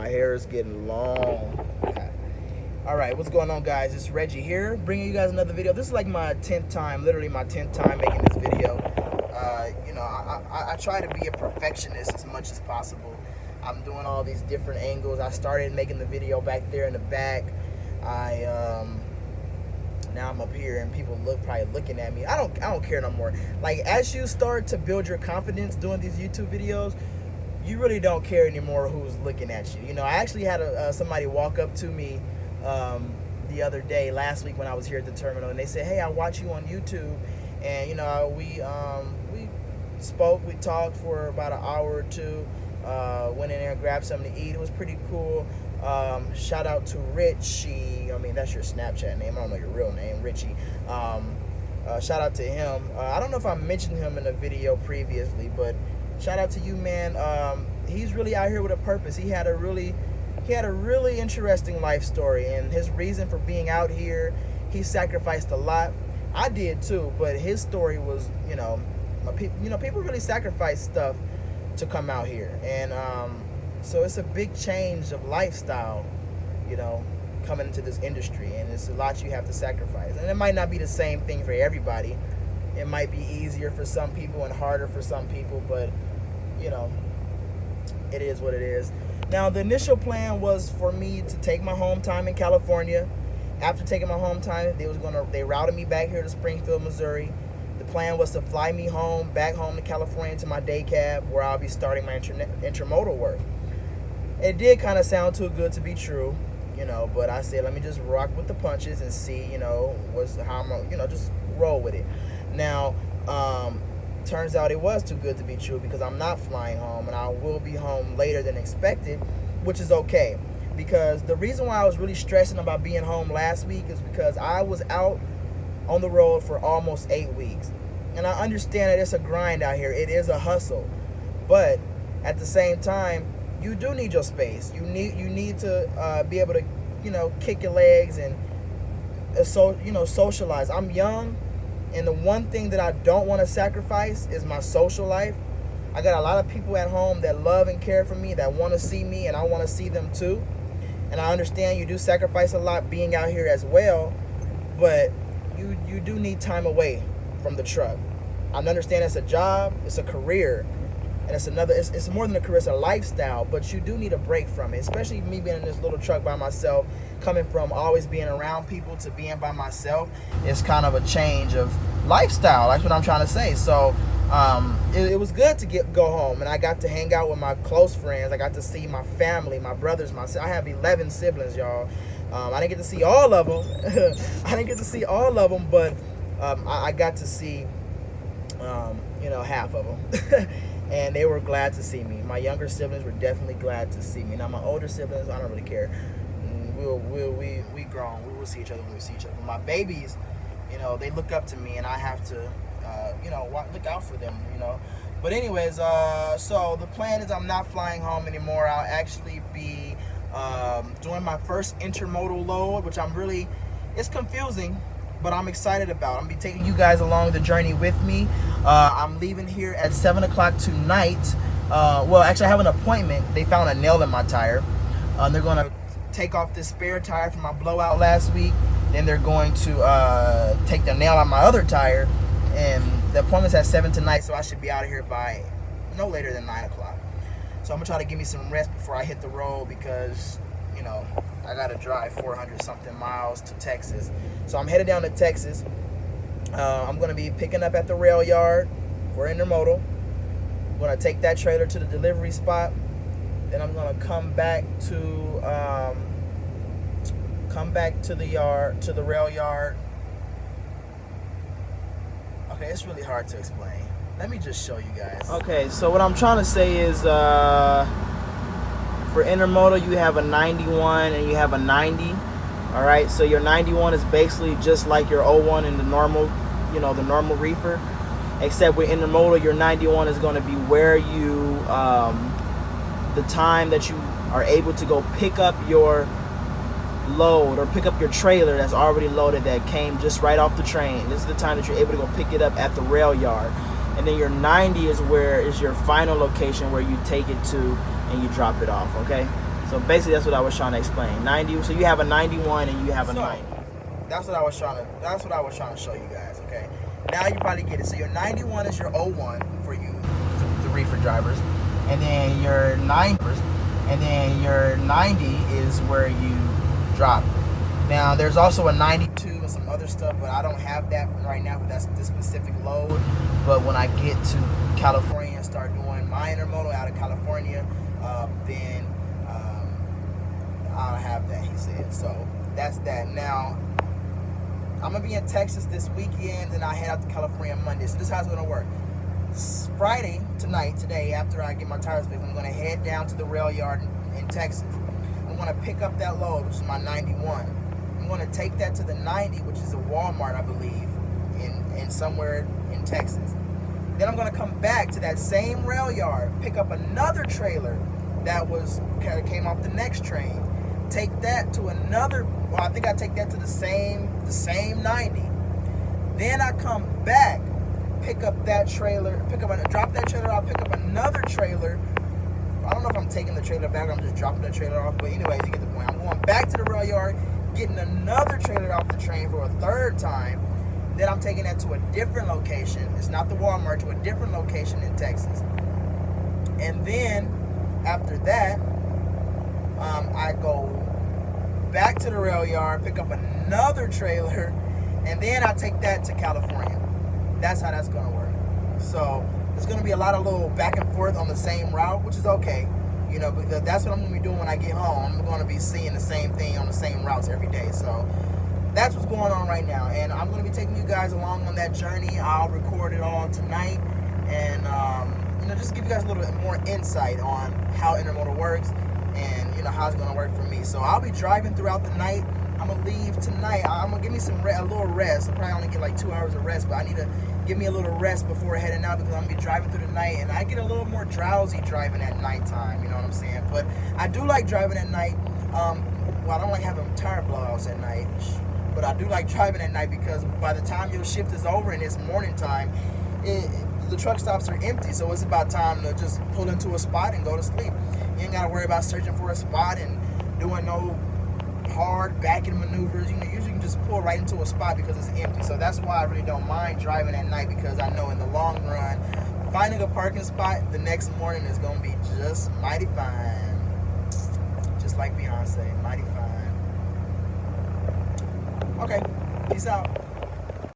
My hair is getting long. All right, what's going on, guys? It's Reggie here, bringing you guys another video. This is like my 10th time, literally my 10th time making this video. You know, I try to be a perfectionist as much as possible. I'm doing all these different angles. I started making the video back there in the back. Now I'm up here and people probably looking at me. I don't care no more. Like, as you start to build your confidence doing these YouTube videos, you really don't care anymore who's looking at you. You know, I actually had somebody walk up to me the other day, last week, when I was here at the terminal, and they said, "Hey, I watch you on YouTube." And you know, we spoke, we talked for about an hour or two, went in there and grabbed something to eat. It was pretty cool. Shout out to Richie. I mean, that's your Snapchat name. I don't know your real name, Richie. Shout out to him. I don't know if I mentioned him in a video previously, but shout out to you, man. He's really out here with a purpose. He had a really interesting life story, and his reason for being out here, he sacrificed a lot. I did too, but his story was, people really sacrifice stuff to come out here, and so it's a big change of lifestyle, coming into this industry, and it's a lot you have to sacrifice, and it might not be the same thing for everybody. It might be easier for some people and harder for some people, but it is what it is. Now, the initial plan was for me to take my home time in California. After taking my home time, they routed me back here to Springfield, Missouri. The plan was to fly me back home to California to my day cab, where I'll be starting my intermodal work. It did kind of sound too good to be true, but I said, let me just rock with the punches and see, how I'm gonna, just roll with it. Now, turns out it was too good to be true, because I'm not flying home, and I will be home later than expected, which is okay. Because the reason why I was really stressing about being home last week is because I was out on the road for almost 8 weeks. And I understand that it's a grind out here. It is a hustle. But at the same time, you do need your space. You need to be able to, kick your legs and socialize. I'm young. And the one thing that I don't want to sacrifice is my social life. I got a lot of people at home that love and care for me, that want to see me, and I want to see them too. And I understand you do sacrifice a lot being out here as well, but you do need time away from the truck. I understand it's a job, it's a career, and it's more than a career, it's a lifestyle, but you do need a break from it, especially me being in this little truck by myself, coming from always being around people to being by myself. It's kind of a change of lifestyle. That's what I'm trying to say. So it was good to go home, and I got to hang out with my close friends. I got to see my family, my brothers, I have 11 siblings, y'all. I didn't get to see all of them. But I got to see half of them. And they were glad to see me. My younger siblings were definitely glad to see me. Now, my older siblings, I don't really care. We grown. We will see each other when we see each other. But my babies, they look up to me, and I have to, look out for them, But anyways, so the plan is I'm not flying home anymore. I'll actually be doing my first intermodal load, which it's confusing, but I'm excited about. I'm going to be taking you guys along the journey with me. I'm leaving here at 7 o'clock tonight. Well, actually, I have an appointment. They found a nail in my tire. They're going to take off this spare tire from my blowout last week. Then they're going to take the nail out my other tire. And the appointment's at 7 tonight, so I should be out of here by no later than 9 o'clock. So I'm going to try to give me some rest before I hit the road, because, I got to drive 400-something miles to Texas. So I'm headed down to Texas. I'm going to be picking up at the rail yard for intermodal. I'm going to take that trailer to the delivery spot. Then I'm going to come back to the rail yard. Okay, it's really hard to explain. Let me just show you guys. Okay, so what I'm trying to say is, for intermodal, you have a 91 and you have a 90. All right, so your 91 is basically just like your 01 in the normal, the normal reefer, except with intermodal, your 91 is going to be where you, the time that you are able to go pick up your load or pick up your trailer that's already loaded, that came just right off the train. This is the time that you're able to go pick it up at the rail yard. And then your 90 is your final location where you take it to and you drop it off, okay? So basically, that's what I was trying to explain. 90. So you have a 91 and you have a 90. That's what I was trying to show you guys. Okay. Now you probably get it. So your 91 is your 01 for you, the reefer drivers, and then your 90 is where you drop. Now there's also a 92 and some other stuff, but I don't have that right now. But that's the specific load. But when I get to California and start doing my intermodal out of California, then I'll have that, he said. So that's that. Now I'm gonna be in Texas this weekend, and I head out to California on Monday. So this is how it's gonna work. Friday, today, after I get my tires fixed, I'm gonna head down to the rail yard in Texas. I'm gonna pick up that load, which is my 91. I'm gonna take that to the 90, which is a Walmart, I believe, in somewhere in Texas. Then I'm gonna come back to that same rail yard, pick up another trailer that came off the next train. Take that to another. Well, I think I take that to the same 90. Then I come back, pick up that trailer, drop that trailer off, pick up another trailer. I don't know if I'm taking the trailer back or I'm just dropping the trailer off, but anyways, you get the point. I'm going back to the rail yard, getting another trailer off the train for a third time. Then I'm taking that to a different location. It's not the Walmart, to a different location in Texas. And then after that, I go back to the rail yard, pick up another trailer, and then I take that to California. That's how that's gonna work. So there's gonna be a lot of little back and forth on the same route, which is okay, because that's what I'm gonna be doing when I get home. I'm gonna be seeing the same thing on the same routes every day. So that's what's going on right now, and I'm gonna be taking you guys along on that journey. I'll record it all tonight, and just give you guys a little bit more insight on how intermodal works, and how it's gonna work for me. So I'll be driving throughout the night. I'm gonna leave tonight. I'm gonna give me a little rest. I'll probably only get like 2 hours of rest, but I need to give me a little rest before heading out, because I'm gonna be driving through the night, and I get a little more drowsy driving at nighttime. You know what I'm saying? But I do like driving at night. Well, I don't like having tire blowouts at night, but I do like driving at night, because by the time your shift is over and it's morning time, the truck stops are empty, so it's about time to just pull into a spot and go to sleep. You ain't gotta worry about searching for a spot and doing no hard backing maneuvers. Usually you can just pull right into a spot because it's empty. So that's why I really don't mind driving at night, because I know in the long run, finding a parking spot the next morning is gonna be just mighty fine. Just like Beyonce, mighty fine. Okay, peace out.